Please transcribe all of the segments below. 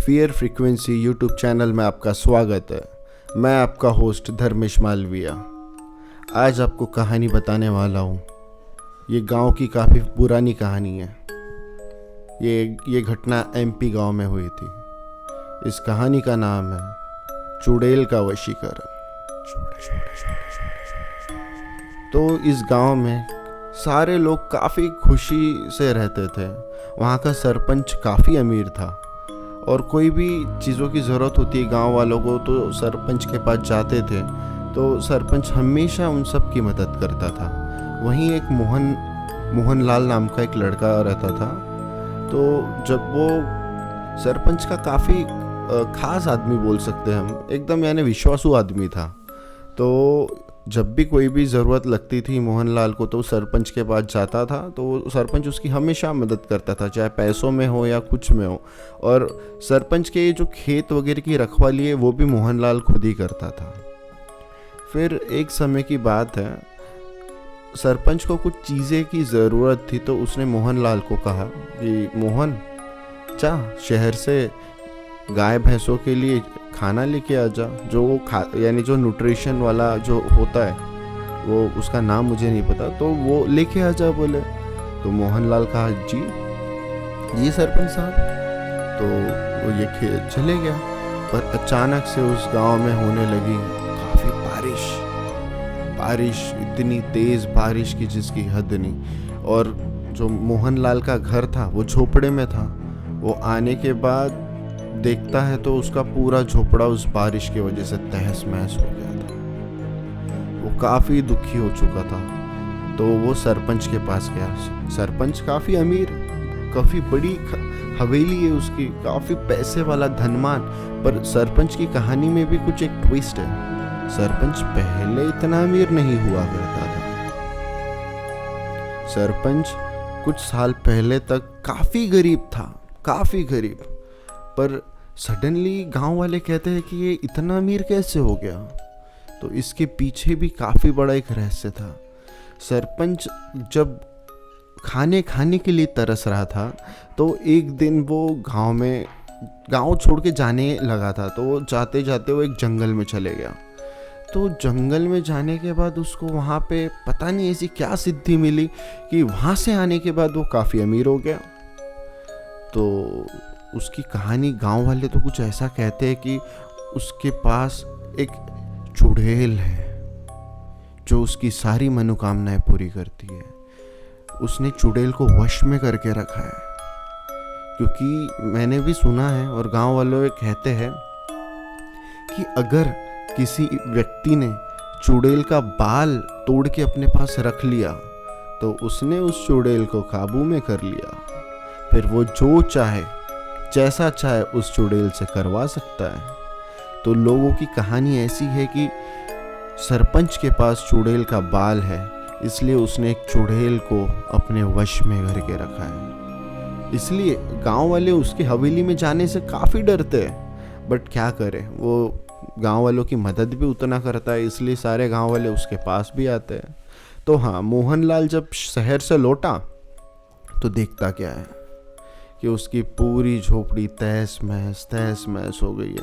Fear frequency YouTube channel में आपका स्वागत है। मैं आपका होस्ट धर्मेश मालविया। आज आपको कहानी बताने वाला हूँ। ये गांव की काफ़ी पुरानी कहानी है। ये घटना एमपी गांव में हुई थी। इस कहानी का नाम है चुड़ैल का वशीकरण। तो इस गांव में सारे लोग काफ़ी खुशी से रहते थे। वहाँ का सरपंच काफ़ी अमीर था और कोई भी चीज़ों की ज़रूरत होती है गांव वालों को तो सरपंच के पास जाते थे। तो सरपंच हमेशा उन सब की मदद करता था। वहीं एक मोहनलाल नाम का एक लड़का रहता था। तो जब वो सरपंच का काफ़ी खास आदमी बोल सकते हैं हम, एकदम यानी विश्वासू आदमी था। तो जब भी कोई भी ज़रूरत लगती थी मोहनलाल को तो सरपंच के पास जाता था। तो सरपंच उसकी हमेशा मदद करता था, चाहे पैसों में हो या कुछ में हो। और सरपंच के जो खेत वगैरह की रखवाली है वो भी मोहनलाल खुद ही करता था। फिर एक समय की बात है, सरपंच को कुछ चीज़ें की ज़रूरत थी। तो उसने मोहनलाल को कहा कि मोहन, जा शहर से गाय भैंसों के लिए खाना लेके आ जा, जो यानी जो न्यूट्रिशन वाला जो होता है वो उसका नाम मुझे नहीं पता, तो वो लेके आ जा बोले। तो मोहनलाल कहा जी सरपंच साहब। तो वो ये चले गया। पर अचानक से उस गांव में होने लगी काफ़ी बारिश, इतनी तेज़ बारिश की जिसकी हद नहीं। और जो मोहनलाल का घर था वो झोपड़े में था। वो आने के बाद देखता है तो उसका पूरा झोपड़ा उस बारिश की वजह से तहस महस हो गया था। वो काफ़ी दुखी हो चुका था। तो वो सरपंच के पास गया। सरपंच काफ़ी अमीर, काफ़ी बड़ी हवेली है उसकी, काफ़ी पैसे वाला धनवान। पर सरपंच की कहानी में भी कुछ एक ट्विस्ट है। सरपंच पहले इतना अमीर नहीं हुआ करता था। सरपंच कुछ साल पहले तक काफ़ी गरीब था, काफ़ी गरीब। पर सडनली गांव वाले कहते हैं कि ये इतना अमीर कैसे हो गया। तो इसके पीछे भी काफ़ी बड़ा एक रहस्य था। सरपंच जब खाने के लिए तरस रहा था तो एक दिन वो गांव छोड़ के जाने लगा था। तो वो जाते जाते वो एक जंगल में चले गया। तो जंगल में जाने के बाद उसको वहाँ पे पता नहीं ऐसी क्या सिद्धि मिली कि वहाँ से आने के बाद वो काफ़ी अमीर हो गया। तो उसकी कहानी गांव वाले तो कुछ ऐसा कहते हैं कि उसके पास एक चुड़ैल है जो उसकी सारी मनोकामनाएं पूरी करती है। उसने चुड़ैल को वश में करके रखा है। क्योंकि मैंने भी सुना है और गांव वालों कहते हैं कि अगर किसी व्यक्ति ने चुड़ैल का बाल तोड़ के अपने पास रख लिया तो उसने उस चुड़ैल को काबू में कर लिया। फिर वो जो चाहे जैसा चाहे उस चुड़ैल से करवा सकता है। तो लोगों की कहानी ऐसी है कि सरपंच के पास चुड़ैल का बाल है, इसलिए उसने एक चुड़ैल को अपने वश में करके रखा है। इसलिए गांव वाले उसकी हवेली में जाने से काफ़ी डरते हैं। बट क्या करें, वो गांव वालों की मदद भी उतना करता है, इसलिए सारे गांव वाले उसके पास भी आते हैं। तो हाँ, मोहनलाल जब शहर से लौटा तो देखता क्या है कि उसकी पूरी झोपड़ी तहस महस हो गई है।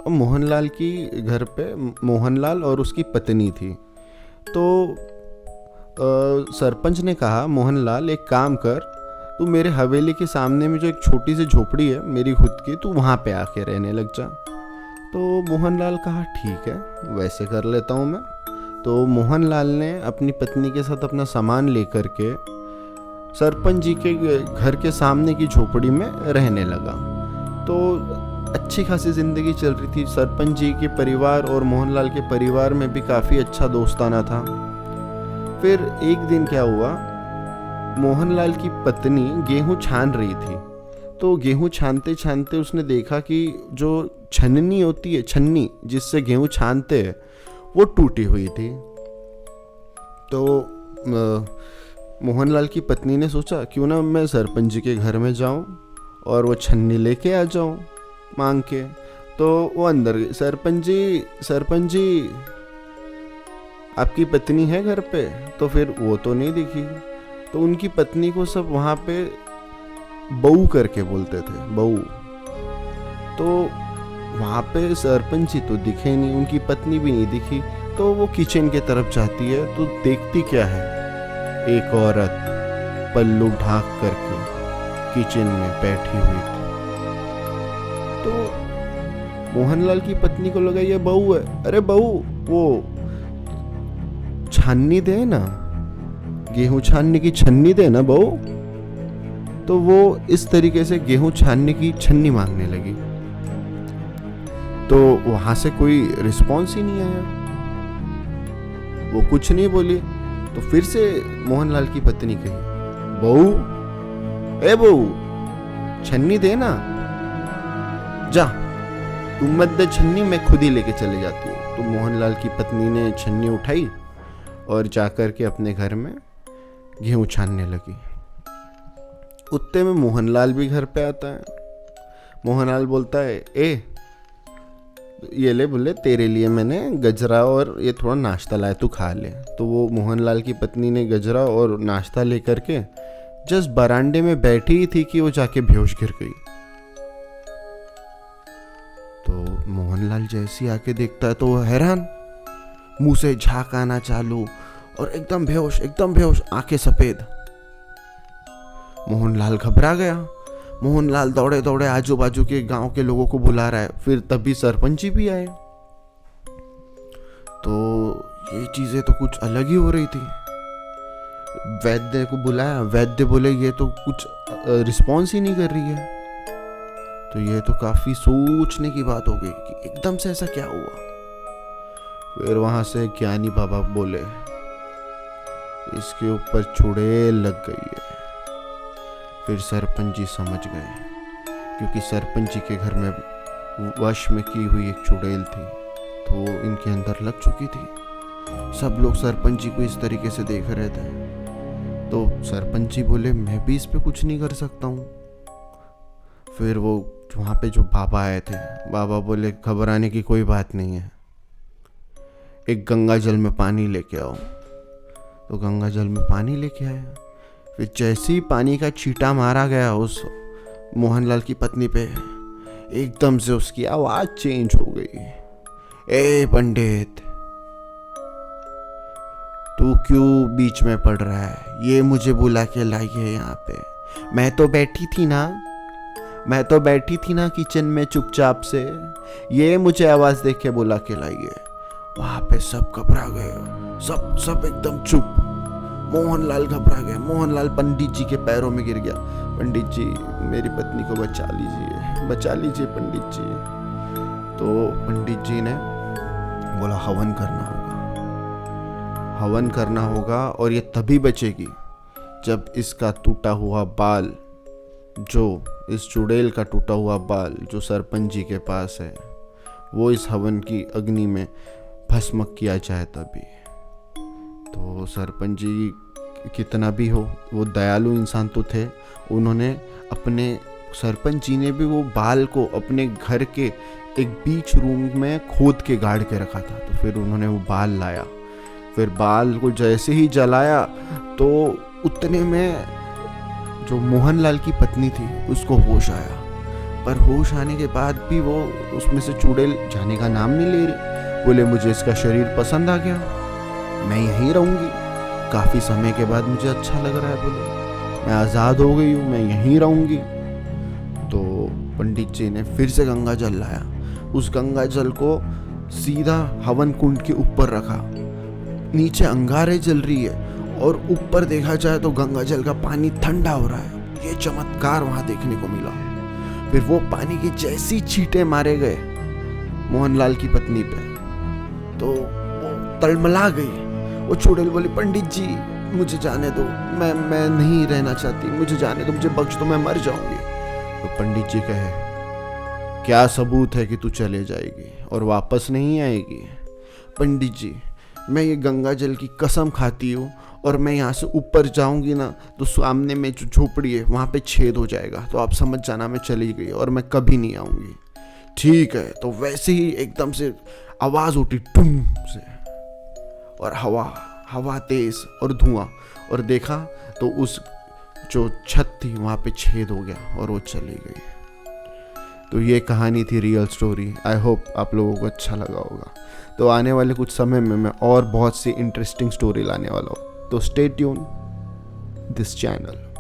मोहनलाल की घर पे मोहनलाल और उसकी पत्नी थी। तो सरपंच ने कहा, मोहनलाल एक काम कर, तू मेरे हवेली के सामने में जो एक छोटी सी झोपड़ी है मेरी खुद की, तू वहाँ पे आके रहने लग जा। तो मोहनलाल कहा ठीक है, वैसे कर लेता हूँ मैं। तो मोहनलाल ने अपनी पत्नी के साथ अपना सामान लेकर के सरपंच जी के घर के सामने की झोपड़ी में रहने लगा। तो अच्छी खासी ज़िंदगी चल रही थी। सरपंच जी के परिवार और मोहनलाल के परिवार में भी काफ़ी अच्छा दोस्ताना था। फिर एक दिन क्या हुआ, मोहनलाल की पत्नी गेहूं छान रही थी। तो गेहूं छानते छानते उसने देखा कि जो छन्नी होती है, छन्नी जिससे गेहूं छानते हैं, वो टूटी हुई थी। तो मोहनलाल की पत्नी ने सोचा क्यों ना मैं सरपंच जी के घर में जाऊं और वो छन्नी लेके आ जाऊं मांग के। तो वो अंदर गई। सरपंच जी आपकी पत्नी है घर पे? तो फिर वो तो नहीं दिखी। तो उनकी पत्नी को सब वहाँ पे बहू करके बोलते थे, बहू। तो वहाँ पे सरपंच जी तो दिखे नहीं, उनकी पत्नी भी नहीं दिखी। तो वो किचन की तरफ जाती है तो देखती क्या है, एक औरत पल्लू ढाक करके किचन में बैठी हुई थी। तो मोहनलाल की पत्नी को लगा ये बहू है। अरे बहू, वो छाननी दे ना, गेहूं छानने की छन्नी दे ना बहू। तो वो इस तरीके से गेहूं छानने की छन्नी मांगने लगी। तो वहां से कोई रिस्पॉन्स ही नहीं आया, वो कुछ नहीं बोली। तो फिर से मोहनलाल की पत्नी कही, बहू, ए बहू, छन्नी दे ना, जा, तुम मत दे छन्नी, मैं खुद ही लेके चले जाती हूँ। तो मोहनलाल की पत्नी ने छन्नी उठाई और जाकर के अपने घर में गेहूं छानने लगी। उतने में मोहनलाल भी घर पे आता है। मोहनलाल बोलता है, ए ये ले, बोले तेरे लिए मैंने गजरा और ये थोड़ा नाश्ता लाया, तू खा ले। तो वो मोहनलाल की पत्नी ने गजरा और नाश्ता लेकर के जस्ट बरामदे में बैठी ही थी कि वो जाके बेहोश गिर गई। तो मोहनलाल जैसी आके देखता है तो वो हैरान, मुंह से झाग आना चालू और एकदम बेहोश, आंखें सफेद। मोहनलाल घबरा गया। मोहनलाल दौड़े दौड़े आजू बाजू के गांव के लोगों को बुला रहा है। फिर तभी सरपंच जी भी आए। तो ये चीजें तो कुछ अलग ही हो रही थी। वैद्य को बुलाया, वैद्य बोले ये तो कुछ रिस्पॉन्स ही नहीं कर रही है। तो ये तो काफी सोचने की बात हो गई कि एकदम से ऐसा क्या हुआ। फिर वहां से ज्ञानी बाबा बोले, इसके ऊपर चुड़ैल लग गई है। फिर सरपंच जी समझ गए, क्योंकि सरपंच जी के घर में वश में की हुई एक चुड़ैल थी, तो इनके अंदर लग चुकी थी। सब लोग सरपंच जी को इस तरीके से देख रहे थे। तो सरपंच जी बोले, मैं भी इस पे कुछ नहीं कर सकता हूँ। फिर वो वहाँ पे जो बाबा आए थे, बाबा बोले घबराने की कोई बात नहीं है, एक गंगा जल में पानी लेके आओ। तो गंगा जल में पानी लेके आया। फिर जैसे ही पानी का छींटा मारा गया उस मोहनलाल की पत्नी पे, एकदम से उसकी आवाज चेंज हो गई। ए पंडित, तू क्यों बीच में पड़ रहा है? ये मुझे बुला के लाई है यहाँ पे। मैं तो बैठी थी ना किचन में चुपचाप से, ये मुझे आवाज देख के बुला के लाई है। वहां पे सब घबरा गए, सब एकदम चुप। मोहनलाल घबरा गए। मोहनलाल पंडित जी के पैरों में गिर गया, पंडित जी मेरी पत्नी को बचा लीजिए पंडित जी। तो पंडित जी ने बोला हवन करना होगा और ये तभी बचेगी जब इसका टूटा हुआ बाल, जो इस चुड़ैल का टूटा हुआ बाल जो सरपंच जी के पास है, वो इस हवन की अग्नि में भस्म किया जाए तभी। तो सरपंच जी कितना भी हो, वो दयालु इंसान तो थे। सरपंच जी ने भी वो बाल को अपने घर के एक बीच रूम में खोद के गाड़ के रखा था। तो फिर उन्होंने वो बाल लाया। फिर बाल को जैसे ही जलाया तो उतने में जो मोहनलाल की पत्नी थी उसको होश आया। पर होश आने के बाद भी वो उसमें से चुड़ैल जाने का नाम नहीं ले रही। बोले मुझे इसका शरीर पसंद आ गया, मैं यहीं रहूंगी। काफी समय के बाद मुझे अच्छा लग रहा है, बोले मैं आजाद हो गई हूँ, मैं यहीं रहूंगी। तो पंडित जी ने फिर से गंगा जल लाया। उस गंगा जल को सीधा हवन कुंड के ऊपर रखा। नीचे अंगारे जल रही है और ऊपर देखा जाए तो गंगा जल का पानी ठंडा हो रहा है। ये चमत्कार वहां देखने को मिला। फिर वो पानी के जैसी छींटे मारे गए मोहनलाल की पत्नी पे, तो वो तलमला गई। वो चुड़ैल बोली, पंडित जी मुझे जाने दो, मैं नहीं रहना चाहती, मुझे जाने दो, मुझे बख्श दो, मैं मर जाऊंगी। तो पंडित जी कहे, क्या सबूत है कि तू चले जाएगी और वापस नहीं आएगी? पंडित जी मैं ये गंगा जल की कसम खाती हूँ, और मैं यहाँ से ऊपर जाऊंगी ना तो सामने में जो झोपड़ी है वहाँ पे छेद हो जाएगा, तो आप समझ जाना मैं चली गई और मैं कभी नहीं आऊंगी। ठीक है। तो वैसे ही एकदम से आवाज उठी टूम से, और हवा तेज और धुआं, और देखा तो उस जो छत थी वहाँ पे छेद हो गया और वो चली गई। तो ये कहानी थी रियल स्टोरी। आई होप आप लोगों को अच्छा लगा होगा। तो आने वाले कुछ समय में मैं और बहुत सी इंटरेस्टिंग स्टोरी लाने वाला हूँ, तो स्टे ट्यून दिस चैनल।